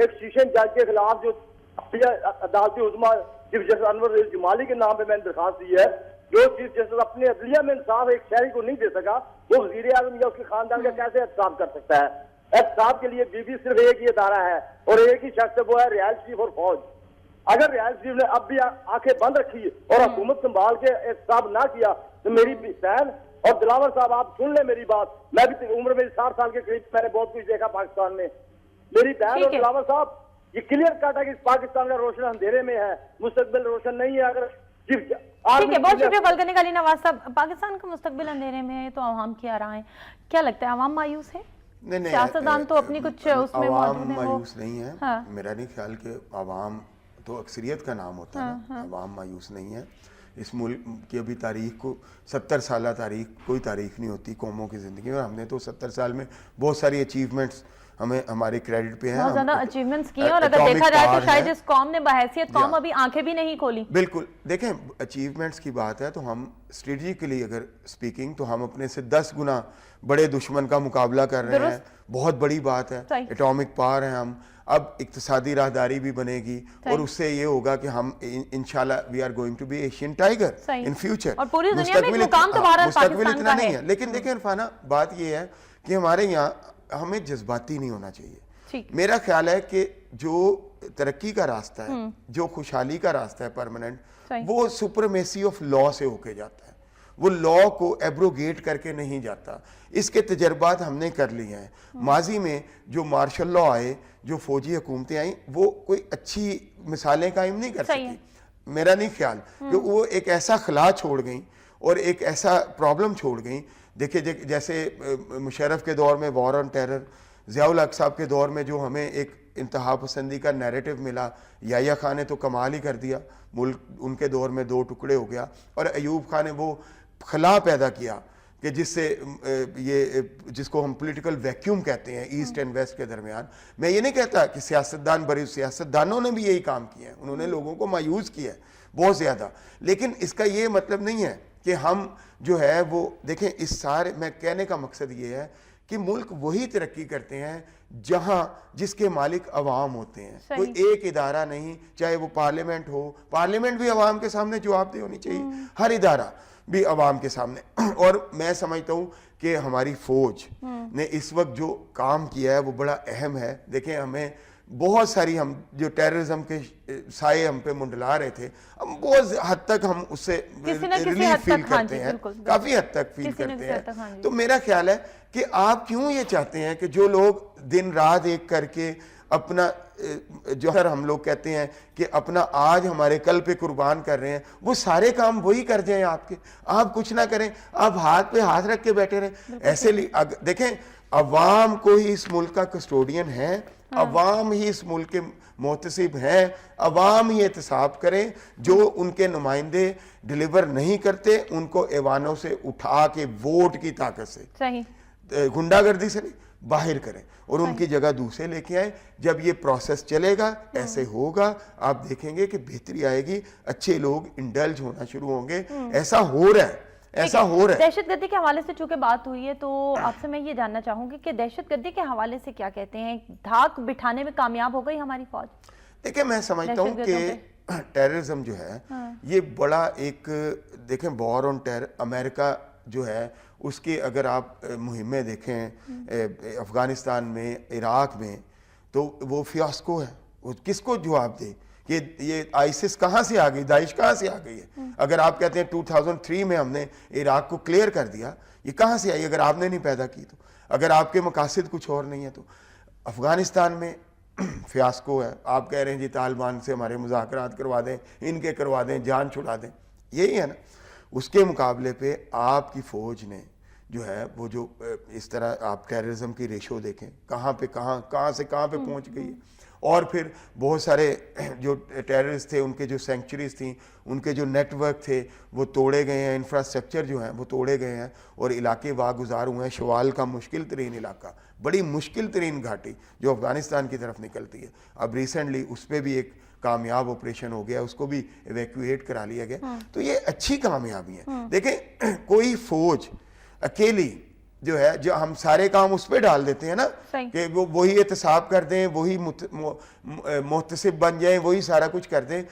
एक शीशन जज के खिलाफ जो अदालती उज़्मा चीफ जस्टिस अनवर जमाली के नाम पे मैंने दरखास्त दी है, जो चीफ जस्टिस अपने अदलिया में इंसाफ एक शहरी को नहीं दे सका, वो वजीर आजम या उसके खानदान का कैसे एहतसाब कर सकता है? एहतसाब के लिए बीबी सिर्फ एक ही अदारा है और एक ही शख्स है, वो है रियाल चीफ और फौज। अगर रियाल चीफ ने अब भी आंखें बंद रखी और हुकूमत संभाल के एहतसाब ना किया तो मेरी बहन और दिलावर साहब आप सुन ले मेरी बात, मैं भी उम्र में 60 साल के करीब मैंने बहुत कुछ देखा पाकिस्तान में। मेरी बहन ठीक और है। दिलावर साहब ये क्लियर कट है कि पाकिस्तान का रोशन अंधेरे में है, मुस्तकबिल रोशन नहीं है। अगर ठीक है, बहुत शुक्रिया कॉल करने का अली नवाज साहब। पाकिस्तान का मुस्तकबिल अंधेरे में है तो आवाम क्या रहा है, क्या लगता है आवाम मायूस है? नहीं, सियासतदान तो अपनी कुछ उसमें आवाम मौजूद है वो। मायूस नहीं है। हाँ। मेरा नहीं ख्याल कि आवाम तो अक्सरियत का नाम होता है ना, आवाम मायूस नहीं है। इस मुल्क की अभी तारीख को 70 साल तारीख, कोई तारीख नहीं होती कौमों की ज़िंदगी में, और हमने तो 70 साल में बहुत सारी अचीवमेंट्स हमें हमारे क्रेडिट पे हैं। बहुत ज्यादा अचीवमेंट्स किए और अगर देखा जाए तो शायद इस कौम ने बहैसियत कौम अभी आंखें भी नहीं खोली। बिल्कुल, देखें अचीवमेंट्स की बात है तो हम स्ट्रेटजिकली अगर स्पीकिंग तो हम अपने से 10 गुना बड़े दुश्मन का मुकाबला कर रहे हैं, बहुत बड़ी बात है। सही। एटॉमिक पावर है हम, अब इक्तिसादी राहदारी भी बनेगी और उससे ये होगा कि हम इंशाल्लाह we are going to be Asian tiger in future. और पूरी दुनिया में एक मुकाम तो भारत पाकिस्तान का नहीं है। है, लेकिन देखें इरफाना बात ये है कि हमारे यहाँ हमें जज्बाती नहीं होना चाहिए। ठीक। मेरा ख्याल है कि जो तरक्की का रास्ता है, जो खुशहाली का रास्ता है परमानेंट, वो सुपरमेसी ऑफ लॉ से होके जाता है, वो लॉ को एब्रोगेट करके नहीं जाता। इसके तजर्बात हमने कर लिए हैं। माजी में जो मार्शल लॉ आए, जो फौजी हुकूमतें आई, वो कोई अच्छी मिसालें कायम नहीं कर सकी। मेरा नहीं ख्याल कि वो एक ऐसा खला छोड़ गई और एक ऐसा प्रॉब्लम छोड़ गई। देखिए जैसे मुशर्रफ के दौर में वॉर ऑन टेरर, ज़ियाउल हक साहब के दौर में जो हमें एक इंतहा पसंदी का नैरेटिव मिला, याह्या खान ने तो कमाल ही कर दिया, मुल्क उनके दौर में 2 टुकड़े हो गया। और अयूब खान ने वो खला पैदा किया कि जिससे ये जिसको हम पॉलिटिकल वैक्यूम कहते हैं ईस्ट एंड वेस्ट के दरमियान। मैं ये नहीं कहता कि सियासतदान बड़े सियासतदानों ने भी यही काम किया है, उन्होंने लोगों को मायूस किया है बहुत ज़्यादा, लेकिन इसका ये मतलब नहीं है कि हम जो है वो देखें। इस सारे मैं कहने का मकसद ये है कि मुल्क वही तरक्की करते हैं जहां जिसके मालिक अवाम होते हैं, कोई एक इदारा नहीं, चाहे वो पार्लियामेंट हो, पार्लियामेंट भी अवाम के सामने जवाबदेह होनी चाहिए, हर इदारा भी अवाम के सामने। और मैं समझता हूँ कि हमारी फौज ने इस वक्त जो काम किया है वो बड़ा अहम है। देखें हमें बहुत सारी, हम जो टेररिज्म के साए हम पे मुंडला रहे थे, हम बहुत हद तक हम उससे रिलीफ फील करते हैं, काफी हद तक फील करते हैं। तो मेरा ख्याल है कि आप क्यों ये चाहते हैं कि जो लोग दिन रात एक करके अपना जो हम लोग कहते हैं कि अपना आज हमारे कल पे कुर्बान कर रहे हैं, वो सारे काम वही कर जाएं आपके, आप कुछ ना करें, आप हाथ पे हाथ रख के बैठे रहें ऐसे। देखें अवाम को ही इस मुल्क का कस्टोडियन है, अवाम ही इस मुल्क के मोहतसिब हैं, अवाम ही एहतसाब करें। जो उनके नुमाइंदे डिलीवर नहीं करते उनको ऐवानों से उठा के वोट की ताकत से, गुंडागर्दी से नहीं, बाहर करें और उनकी जगह दूसरे लेके आए। जब ये प्रोसेस चलेगा ऐसे होगा, आप देखेंगे कि बेहतरी आएगी, अच्छे लोग इंडल्ज होना शुरू होंगे। ऐसा हो रहा है, ऐसा हो रहा है। दहशतगर्दी के हवाले से चूंकि बात हुई है तो आपसे मैं ये जानना चाहूंगी कि दहशतगर्दी के हवाले से क्या कहते हैं, धाक बिठाने में कामयाब हो गई हमारी फौज? देखिए मैं समझता हूँ कि टेररिज्म जो है ये बड़ा एक, देखें वॉर ऑन टेरर, अमेरिका जो है उसकी अगर आप मुहिमें देखें अफगानिस्तान में, इराक में, तो वो फियास्को है। वो किसको जवाब दे कि ये आईसिस कहाँ से आ गई, दाइश कहाँ से आ गई है? अगर आप कहते हैं 2003 में हमने इराक को क्लियर कर दिया, ये कहाँ से आई अगर आपने नहीं पैदा की तो? अगर आपके मकासद कुछ और नहीं है तो? अफगानिस्तान में फियास्को है, आप कह रहे हैं जी तालिबान से हमारे मुज़ाकरात करवा दें, इनके करवा दें, जान छुड़ा दें, यही है ना। उसके मुकाबले पे आपकी फ़ौज ने जो है वो जो इस तरह आप टेररिज्म की रेशो देखें कहाँ से कहाँ पे पहुंच गई है। और फिर बहुत सारे जो टेररिस्ट थे उनके जो सेंचुरीज थी, उनके जो नेटवर्क थे वो तोड़े गए हैं, इंफ्रास्ट्रक्चर जो हैं वो तोड़े गए हैं और इलाके वागुजार हुए हैं। शवाल का मुश्किल तरीन इलाका, बड़ी मुश्किल तरीन घाटी जो अफ़गानिस्तान की तरफ निकलती है, अब रिसेंटली उस पर भी एक कामयाब ऑपरेशन हो गया, उसको भी इवैक्यूएट करा लिया गया। तो ये अच्छी कामयाबी है। देखें कोई फौज अकेली जो है, जो हम सारे काम उस पर डाल देते हैं ना कि वो वही एहतसाब कर दें, वही मुहतसिब बन जाएं, वही सारा कुछ कर दें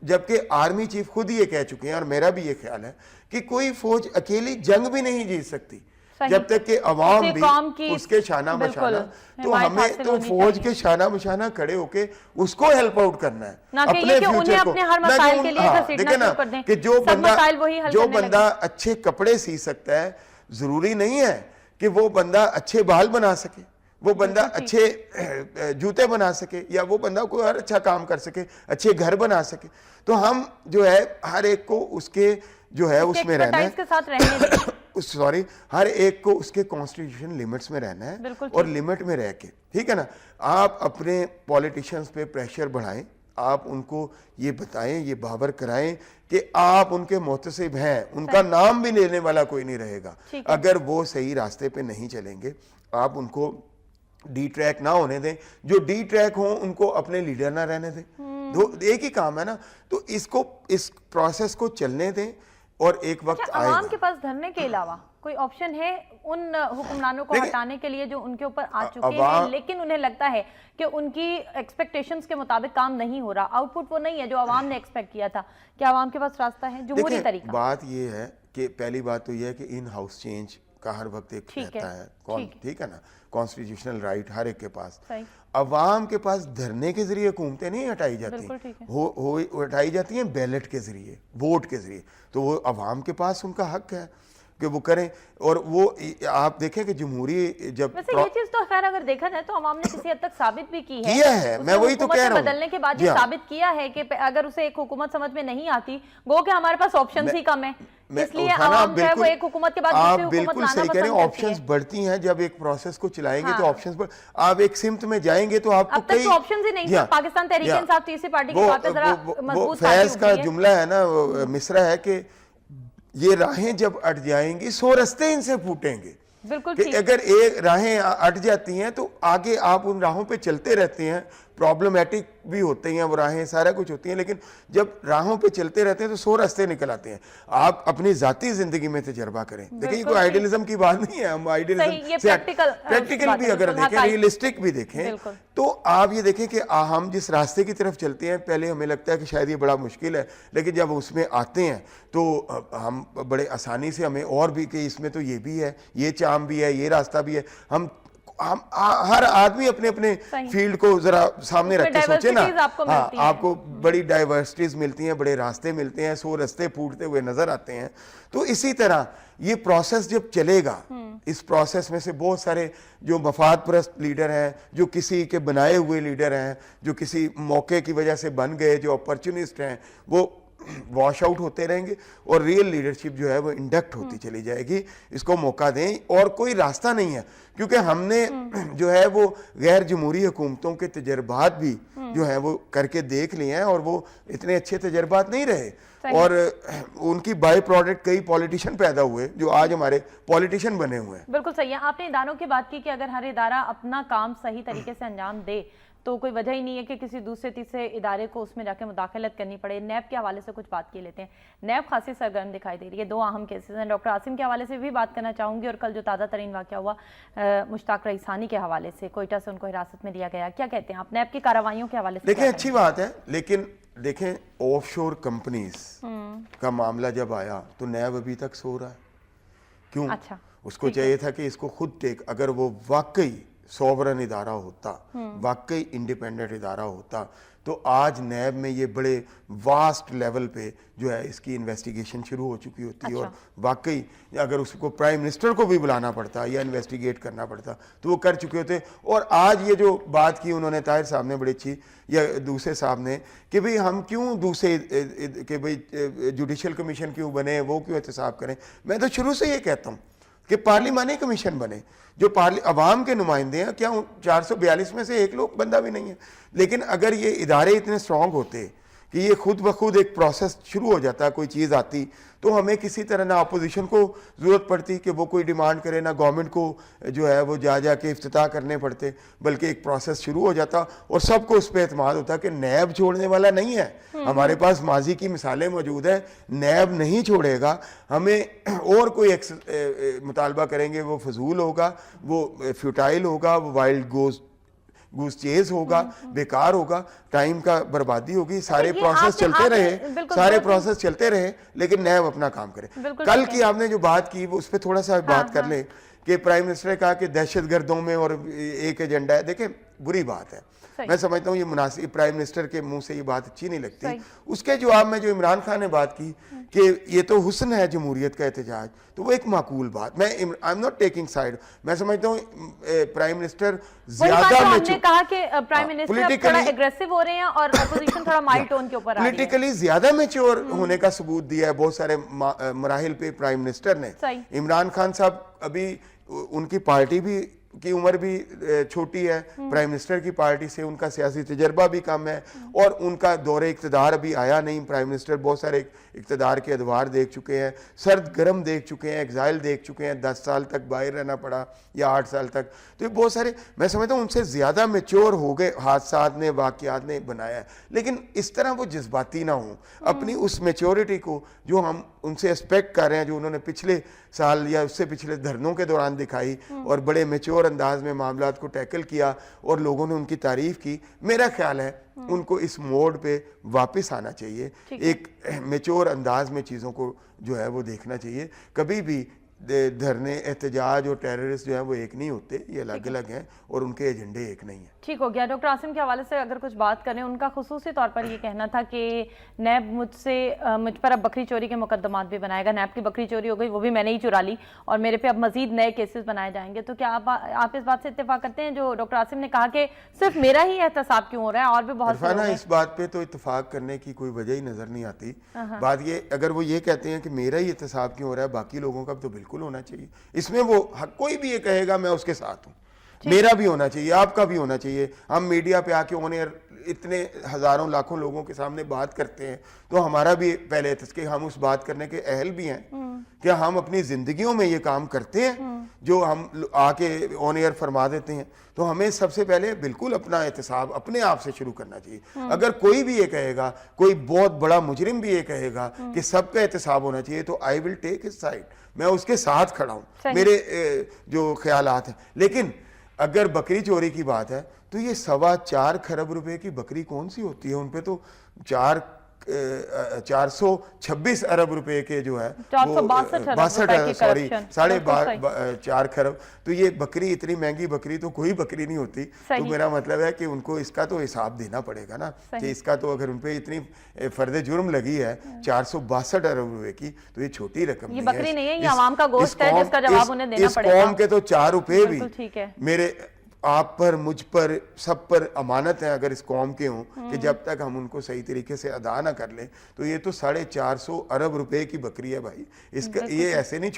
जबकि आर्मी चीफ खुद ही ये कह चुके हैं और मेरा भी ये ख्याल है कि कोई फौज अकेली जंग भी नहीं जीत सकती जब तक कि अवाम भी उसके शाना बशाना, तो हमें तो फौज के शाना बशाना खड़े होके उसको हेल्प आउट करना है अपने फ्यूचर को। देखे ना कि जो बंदा अच्छे कपड़े सी सकता है, जरूरी नहीं है कि वो बंदा अच्छे बाल बना सके, वो बंदा अच्छे जूते बना सके, या वो बंदा कोई और अच्छा काम कर सके, अच्छे घर बना सके। तो हम जो है हर एक को उसके जो है उसमें रहना है, सॉरी, हर एक को उसके कॉन्स्टिट्यूशन लिमिट्स में रहना है और लिमिट में रह के, ठीक है ना। आप अपने पॉलिटिशियंस पे प्रेशर बढ़ाएं, आप उनको ये बताएं, ये बावर कराएं कि आप उनके मुहतसिब हैं, उनका नाम भी लेने वाला कोई नहीं रहेगा अगर वो सही रास्ते पे नहीं चलेंगे। आप उनको डी ट्रैक ना होने दें, जो डी ट्रैक हो उनको अपने लीडर ना रहने दें। एक ही काम है ना, तो इस प्रोसेस को चलने दें और एक वक्त आएगा। आवाम के पास धरने के अलावा कोई ऑप्शन है उन हुक्मरानों को हटाने के लिए जो उनके ऊपर आ चुके हैं, लेकिन उन्हें लगता है कि उनकी एक्सपेक्टेशंस के मुताबिक काम नहीं हो रहा, आउटपुट वो नहीं है जो आवाम ने एक्सपेक्ट किया था? क्या आवाम के पास रास्ता है, जमहूरी तरीका? बात ये है कि पहली बात तो ये है कि इन हाउस चेंज का हर वक्त एक रहता है, ठीक है ना, कॉन्स्टिट्यूशनल राइट हर एक के पास। अवाम के पास धरने के जरिए हुकूमतें नहीं हटाई जाती, हटाई जाती हैं बैलेट के जरिए, वोट के जरिए। तो वो अवाम के पास उनका हक है कि वो करें। और वो आप देखें कि जमहूरी जब वैसे ये चीज तो खैर अगर देखा जाए तो अवाम ने किसी हद तक साबित भी की है, मैं वही तो कह रहा हूं, बदलने के बाद ये साबित किया है कि अगर उसे एक हुकूमत समझ में नहीं आती, गो कि हमारे पास ऑप्शंस ही कम है, इसलिए आवाम जो है वो एक हुकूमत के बाद दूसरी हुकूमत लाना पसंद करती है। ऑप्शंस बढ़ती हैं जब एक प्रोसेस को चलाएंगे तो ऑप्शंस बढ़, आप एक सिमत में जाएंगे तो आपको अब तक तो ऑप्शंस ही नहीं था। पाकिस्तान तहरीक-ए-इंसाफ तीसरी पार्टी की बात है, जरा मजबूत फैज का जुमला है ना, मिसरा है कि ये राहें जब अट जाएंगी 100 रास्ते इनसे फूटेंगे। बिल्कुल कि अगर एक राहें अट जाती हैं तो आगे आप उन राहों पे चलते रहते हैं, प्रॉब्लमेटिक भी होते हैं वो राहें, सारा कुछ होती हैं, लेकिन जब राहों पे चलते रहते हैं तो 100 रास्ते निकल आते हैं। आप अपनी जाती जिंदगी में तजर्बा करें। देखिए ये कोई आइडियलिज्म की बात नहीं है, हम आइडियलिज्म से प्रैक्टिकल भी अगर देखें, रियलिस्टिक भी देखें, तो आप ये देखें कि हम जिस रास्ते की तरफ चलते हैं पहले हमें लगता है कि शायद ये बड़ा मुश्किल है, लेकिन जब उसमें आते हैं तो हम बड़े आसानी से, हमें और भी कि इसमें तो ये भी है, ये चाम भी है, ये रास्ता भी है। हम हर आदमी अपने अपने फील्ड को जरा सामने रख के सोचे ना, आपको बड़ी डाइवर्सिटीज मिलती हैं, बड़े रास्ते मिलते हैं, 100 रास्ते फूटते हुए नजर आते हैं। तो इसी तरह ये प्रोसेस जब चलेगा, इस प्रोसेस में से बहुत सारे जो मफाद परस्त लीडर हैं, जो किसी के बनाए हुए लीडर हैं, जो किसी मौके की वजह से बन गए, जो अपॉर्चुनिस्ट हैं, वो वॉश आउट होते रहेंगे और रियल लीडरशिप जो है वो इंडक्ट होती चली जाएगी। इसको मौका दें, और कोई रास्ता नहीं है, क्योंकि हमने जो है वो गैर जमहूरी हुकूमतों के तजर्बात भी जो है वो करके देख लिए हैं और वो इतने अच्छे तजर्बात नहीं रहे, और उनकी बाय प्रोडक्ट कई पॉलिटिशियन पैदा हुए जो आज हमारे पॉलिटिशियन बने हुए हैं। बिल्कुल सही है। आपने इदारों की बात की कि अगर हर इदारा अपना काम सही तरीके से अंजाम दे तो कोई वजह ही नहीं है कि किसी दूसरे तीसरे इदारे को उसमें जाके मुदाखलत करनी पड़े। नैब के हवाले से कुछ बात की लेते हैं। नैब खासी सरगर्म दिखाई दे रही है, 2 अहम केसेस हैं। डॉक्टर आसिम के हवाले से भी बात करना चाहूंगी, और कल जो ताज़ा तरीन वाक़या हुआ मुश्ताक रईसानी के हवाले से, कोयटा से उनको हिरासत में लिया गया, क्या कहते हैं आप नैब की कार्रवाइयों के हवाले से? देखिए अच्छी बात है, लेकिन देखें ऑफशोर कंपनीज का मामला जब आया तो नैब अभी तक सो रहा है। क्यों? अच्छा, उसको चाहिए था कि इसको खुद टेक, अगर वो वाकई सोवरन इदारा होता, वाकई इंडिपेंडेंट इदारा होता, तो आज नैब में ये बड़े वास्ट लेवल पे जो है इसकी इन्वेस्टिगेशन शुरू हो चुकी होती। और वाकई अगर उसको प्राइम मिनिस्टर को भी बुलाना पड़ता या इन्वेस्टिगेट करना पड़ता तो वो कर चुके होते। और आज ये जो बात की उन्होंने ताहिर साहब ने बड़ी अच्छी, या दूसरे साहब ने, कि भाई हम क्यों दूसरे कि भाई जुडिशल कमीशन क्यों बने, वो क्यों एहतसाब करें। मैं तो शुरू से ये कहता हूँ कि पार्लिमानी कमीशन बने, जो अवाम के नुमाइंदे हैं। क्या 442 में से एक लोग बंदा भी नहीं है। लेकिन अगर ये इदारे इतने स्ट्रांग होते कि ये खुद ब खुद एक प्रोसेस शुरू हो जाता, कोई चीज़ आती, तो हमें किसी तरह ना अपोजिशन को ज़रूरत पड़ती कि वो कोई डिमांड करे, ना गवर्नमेंट को जो है वो जा के इफ्तिताह करने पड़ते, बल्कि एक प्रोसेस शुरू हो जाता और सबको उस पर एतमाद होता कि नैब छोड़ने वाला नहीं है। हमारे पास माजी की मिसालें मौजूद है, नैब नहीं छोड़ेगा, हमें और कोई मुतालबा करेंगे वो फजूल होगा, वो फ्यूटाइल होगा, वो वाइल्ड गूस चेज होगा, बेकार होगा, टाइम का बर्बादी होगी। सारे प्रोसेस चलते रहे, सारे प्रोसेस चलते रहे, लेकिन नैब अपना काम करे। कल की आपने जो बात की वो उस पर थोड़ा सा बात कर ले कि प्राइम मिनिस्टर ने कहा कि दहशतगर्दों में और एक एजेंडा है। देखें, बुरी बात है, मैं समझता हूँ ये मुनासिब, प्राइम मिनिस्टर के मुंह से ये बात अच्छी नहीं लगती। उसके जवाब में जो इमरान खान ने बात की कि ये तो हुस्न है जमहूरियत का एहतजाज, तो वो एक माकूल बात। मैं आई एम नॉट टेकिंग साइड, मैं समझता हूँ प्राइम मिनिस्टर ज्यादा हमने कहा कि प्राइम मिनिस्टर थोड़ा एग्रेसिव हो रहे हैं और अपोजिशन थोड़ा माइल्ड टोन के ऊपर आ रही है। पॉलिटिकली ज्यादा मैच्योर होने का सबूत दिया है बहुत सारे मराहिल पे प्राइम मिनिस्टर ने। इमरान खान साहब अभी, उनकी पार्टी भी की उम्र भी छोटी है, प्राइम मिनिस्टर की पार्टी से उनका सियासी तजर्बा भी कम है, और उनका दौरे इक़्तिदार अभी आया नहीं। प्राइम मिनिस्टर बहुत सारे इक़्तिदार के अदवार देख चुके हैं, सर्द गर्म देख चुके हैं, एग्जाइल देख चुके हैं, 10 साल तक बाहर रहना पड़ा या 8 साल तक। तो ये बहुत सारे, मैं समझता हूँ उनसे ज़्यादा मैच्योर हो गए, हादसात ने, वाक़यात ने बनाया है। लेकिन इस तरह वो जज्बाती ना हो, अपनी उस मैच्योरिटी को जो हम उनसे एक्सपेक्ट कर रहे हैं, जो उन्होंने पिछले साल या उससे पिछले धरनों के दौरान दिखाई और बड़े मैच्योर अंदाज में मामलात को टैकल किया और लोगों ने उनकी तारीफ की, मेरा ख्याल है उनको इस मोड पे वापस आना चाहिए। एक मैच्योर अंदाज में चीज़ों को जो है वो देखना चाहिए। कभी भी धरने, एहतजाज और टेररिस्ट जो है वो एक नहीं होते, ये अलग अलग हैं और उनके एजेंडे एक नहीं है। ठीक हो गया। डॉक्टर आसिम के हवाले से अगर कुछ बात करें, उनका खुसूसी तौर पर ये कहना था कि नैब मुझ पर अब बकरी चोरी के मुकदमात भी बनाएगा। नैब की बकरी चोरी हो गई, वो भी मैंने ही चुरा ली, और मेरे पे अब मजीद नए केसेस बनाए जाएंगे। तो क्या आप इस बात से इत्तेफाक करते हैं जो डॉक्टर आसिम ने कहा कि सिर्फ मेरा ही एहतसाब क्यों हो रहा है, और भी बहुत ना, इस बात पे तो इत्तेफाक करने की कोई वजह ही नजर नहीं आती। बात ये, अगर वो ये कहते हैं कि मेरा ही एहतसाब क्यों हो रहा है, बाकी लोगों का तो बिल्कुल होना चाहिए। इसमें वो कोई भी ये कहेगा मैं उसके साथ हूँ, मेरा भी होना चाहिए, आपका भी होना चाहिए। हम मीडिया पे आके ऑन एयर इतने हजारों लाखों लोगों के सामने बात करते हैं, तो हमारा भी पहले कि हम उस बात करने के अहल भी हैं। क्या हम अपनी जिंदगियों में ये काम करते हैं जो हम आके ऑन एयर फरमा देते हैं? तो हमें सबसे पहले बिल्कुल अपना एहतसाब अपने आप से शुरू करना चाहिए। अगर कोई भी ये कहेगा, कोई बहुत बड़ा मुजरिम भी ये कहेगा कि सबका एहतसाब होना चाहिए, तो I will take his side, मैं उसके साथ खड़ा हूं, मेरे जो ख्यालात हैं। लेकिन अगर बकरी चोरी की बात है, तो ये 4.25 खरब रुपए की बकरी कौन सी होती है? उन पे तो 426 अरब रुपए के जो है, 4.4 खरब। तो ये बकरी, इतनी महंगी बकरी तो कोई बकरी नहीं होती। तो मेरा मतलब है कि उनको इसका तो हिसाब देना पड़ेगा ना, कि इसका तो अगर उनपे इतनी फर्द जुर्म लगी है 462 अरब रुपए की, तो ये छोटी रकम नहीं है। बकरी नहीं है, ये आवाम का गोश्त है जिसका जवाब उन्हें देना पड़ेगा। इस कौम के तो 4 रुपए भी ठीक है, मेरे आप पर, मुझ पर, सब पर अमानत है अगर इस कौम के हों, कि जब तक हम उनको सही तरीके से अदा ना कर लें, तो ये तो 450 अरब रुपए की बकरी है भाई। इसका ये ऐसे नहीं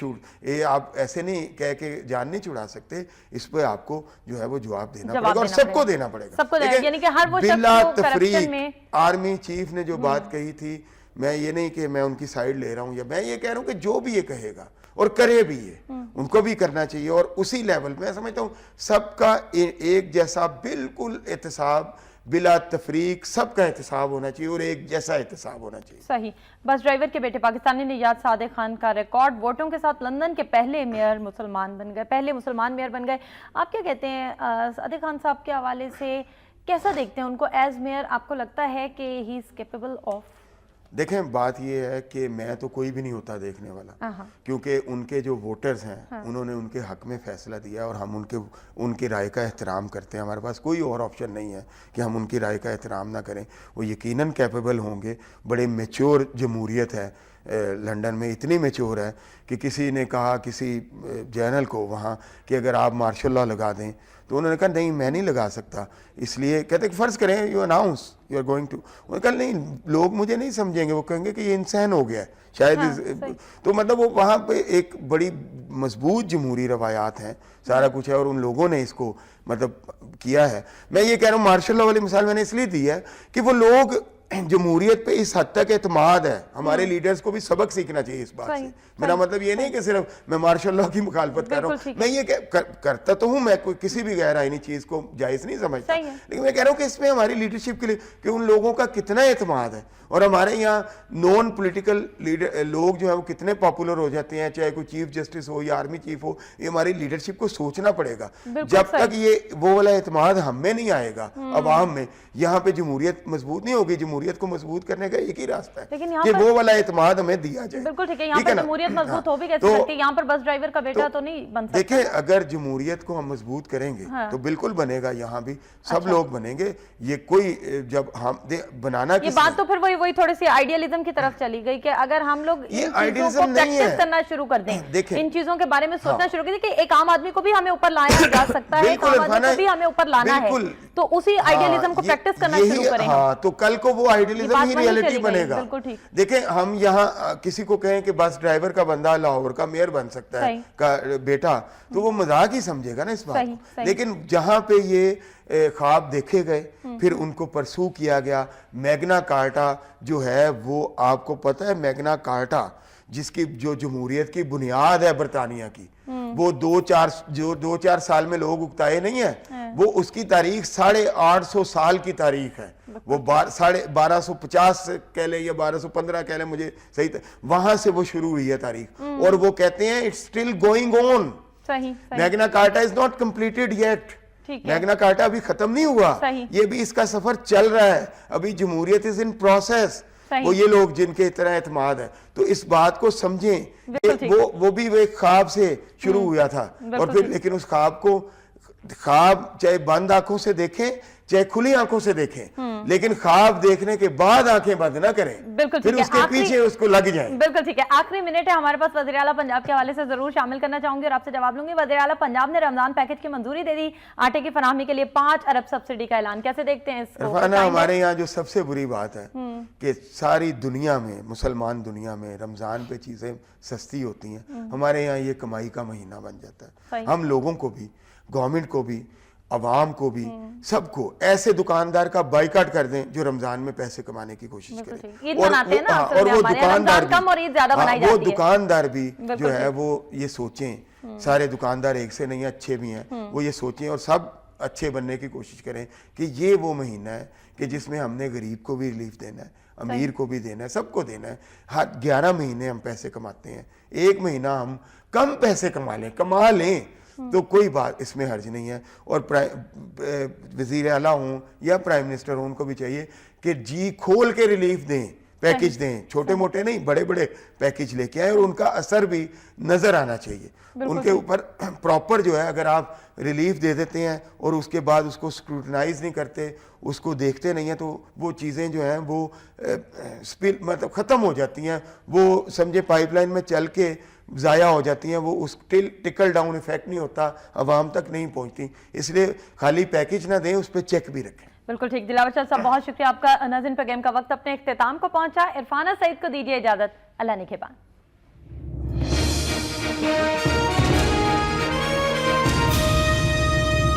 ये आप ऐसे नहीं कह के जान नहीं छुड़ा सकते। इस पर आपको जो है वो जवाब देना पड़ेगा और सबको देना पड़ेगा। यानी कि हर वो बिला तफरीक आर्मी चीफ ने जो बात कही थी, मैं ये नहीं कि मैं उनकी साइड ले रहा हूं, या मैं ये कह रहा हूं कि जो भी ये कहेगा और करे भी ये, उनको भी करना चाहिए। और उसी लेवल में समझता हूँ सबका एक जैसा बिल्कुल एहतसाब, बिला तफरीक सबका एहतसाब होना चाहिए और एक जैसा एहतसाब होना चाहिए। सही। बस ड्राइवर के बेटे पाकिस्तानी निजात सादिक खान का रिकॉर्ड वोटों के साथ लंदन के पहले मुसलमान मेयर बन गए। आप क्या कहते हैं सादिक खान साहब के हवाले से, कैसा देखते हैं उनको एज मेयर? आपको लगता है कि ही इज कैपेबल ऑफ? देखें, बात ये है कि मैं तो कोई भी नहीं होता देखने वाला, क्योंकि उनके जो वोटर्स हैं उन्होंने उनके हक में फैसला दिया और हम उनकी राय का एहतराम करते हैं। हमारे पास कोई और ऑप्शन नहीं है कि हम उनकी राय का एहतराम ना करें। वो यकीनन कैपेबल होंगे। बड़े मैच्योर जमहूरियत है लंदन में, इतनी मैच्योर है कि किसी ने कहा किसी जर्नल को वहाँ कि अगर आप मार्शल लॉ लगा दें, तो उन्होंने कहा नहीं मैं नहीं लगा सकता, इसलिए कहते कि फ़र्ज़ करें you announce you are going to, उन्होंने कहा नहीं लोग मुझे नहीं समझेंगे, वो कहेंगे कि ये इंसान हो गया है शायद। तो मतलब वो वहाँ पे एक बड़ी मजबूत जमहूरी रवायात हैं, सारा कुछ है और उन लोगों ने इसको मतलब किया है। मैं ये कह रहा हूँ मार्शल लॉ वाली मिसाल मैंने इसलिए दी है कि वो लोग जमहूरियत पे इस हद तक एतमाद है। हमारे लीडर्स को भी सबक सीखना चाहिए इस बात से। मेरा मतलब ये नहीं कि सिर्फ मैं मार्शल लॉ की मुखालफत कर रहा हूँ, मैं ये करता तो हूँ, मैं कोई किसी भी गैर आईनी चीज को जायज नहीं समझता, लेकिन मैं कह रहा हूँ कि इसमें हमारी लीडरशिप के लिए कि उन लोगों का कितना एतमाद है और हमारे यहाँ नॉन पॉलिटिकल लीडर लोग जो है वो कितने पॉपुलर हो जाते हैं, चाहे कोई चीफ जस्टिस हो या आर्मी चीफ हो। ये हमारी लीडरशिप को सोचना पड़ेगा। जब तक ये वो वाला एतमाद हम में नहीं आएगा, अवाम में, यहाँ पे जमहूरियत मजबूत नहीं होगी। जमहूरियत को मजबूत करने का एक ही रास्ता है कि वो वाला एतमाद हमें दिया जाए। बिल्कुल ठीक है। यहाँ पर जमहूरियत मजबूत हो भी कैसे सकती है? यहाँ पर बस ड्राइवर का बेटा तो नहीं बन सकता। देखिए, अगर जमहूरियत को हम मजबूत करेंगे तो बिल्कुल बनेगा, यहाँ भी सब लोग बनेंगे। ये कोई जब हम बनाना ये बात तो फिर वही थोड़ी सी आइडियलिज्म की तरफ चली गई कि अगर हम लोग ये आइडियलिज्म नहीं है, करना शुरू कर दें, इन चीजों के बारे में सोचना शुरू कर दें कि एक आम आदमी को भी हमें ऊपर लाया जा सकता है, एक आम आदमी को भी हमें ऊपर लाना है, तो उसी आइडियलिज्म को प्रैक्टिस करना शुरू करेंगे। हाँ, तो कल को वो आइडियलिज्म ही रियलिटी बनेगा। देखें, हम यहाँ किसी को कहें कि बस ड्राइवर का बंदा लाहौर का मेयर बन सकता है का बेटा, तो वो मजाक ही समझेगा ना इस बात को। लेकिन जहां पे ये ख्वाब देखे गए, फिर उनको परसू किया गया। मैग्ना कार्टा जो है वो आपको पता है, मैग्ना कार्टा जिसकी जो जमहूरियत की बुनियाद है बरतानिया की, वो 2-4 साल में लोग उगताए नहीं है, वो उसकी तारीख 850 साल की तारीख है। वो 1250 कह ले या 1215 कह ले, मुझे सही वहां से वो शुरू हुई है तारीख, और वो कहते हैं it's still going on. Magna carta is not completed yet. Magna carta अभी खत्म नहीं हुआ, ये भी इसका सफर चल रहा है, अभी जमहूरियत इज इन प्रोसेस। वो ये लोग जिनके इतना एतमाद है, तो इस बात को समझें कि वो भी वो एक ख्वाब से शुरू हुआ था, और फिर लेकिन उस ख्वाब चाहे बंद आंखों से देखें चाहे खुली आंखों से देखें, लेकिन ख्वाब देखने के बाद आंखें बंद ना करें, बिल्कुल फिर उसके पीछे उसको लग जाए। बिल्कुल ठीक है। आखिरी मिनट है हमारे पास, वज़ीर आला पंजाब के हवाले से जरूर शामिल करना चाहूंगी और आपसे जवाब लूंगी। वज़ीर आला पंजाब ने रमजान पैकेज की मंजूरी दे दी, आटे की फराहमी के लिए 5 अरब सब्सिडी का ऐलान, कैसे देखते हैं इसको? हमारे यहाँ जो सबसे बुरी बात है कि सारी दुनिया में, मुसलमान दुनिया में रमजान पे चीजें सस्ती होती हैं, हमारे यहाँ ये कमाई का महीना बन जाता है। हम लोगों को भी, गवर्नमेंट को भी, अवाम को भी, सबको ऐसे दुकानदार का बाइकाट कर दें जो रमजान में पैसे कमाने की कोशिश करें। और वो दुकानदार भी जो है वो ये सोचें, सारे दुकानदार एक से नहीं है, अच्छे भी हैं, वो ये सोचें और सब अच्छे बनने की कोशिश करें कि ये वो महीना है कि जिसमें हमने गरीब को भी रिलीफ देना है, अमीर को भी देना है, सबको देना है। हर 11 महीने हम पैसे कमाते हैं, एक महीना हम कम पैसे कमा लें तो कोई बात इसमें हर्ज नहीं है। और वज़ीर आला हों या प्राइम मिनिस्टर हों, उनको भी चाहिए कि जी खोल के रिलीफ दें, पैकेज दें, छोटे मोटे नहीं बड़े बड़े पैकेज लेके आए, और उनका असर भी नजर आना चाहिए उनके ऊपर प्रॉपर। जो है अगर आप रिलीफ दे देते हैं और उसके बाद उसको स्क्रूटनाइज नहीं करते, उसको देखते नहीं है, तो वो चीज़ें जो हैं वो स्पिल मतलब ख़त्म हो जाती हैं, वो समझे पाइपलाइन में चल के ज़ाया हो जाती हैं, वो उस टिकल डाउन इफेक्ट नहीं होता, आवाम तक नहीं पहुंचती। इसलिए खाली पैकेज ना दें, उस पर चेक भी रखें। बिल्कुल ठीक। दिलावर शाह साहब बहुत शुक्रिया आपका। नाज़रीन, प्रोग्राम का वक्त अपने इख्तिताम को पहुंचा। इरफाना सईद को दीजिए इजाजत। अल्लाह निगहबान।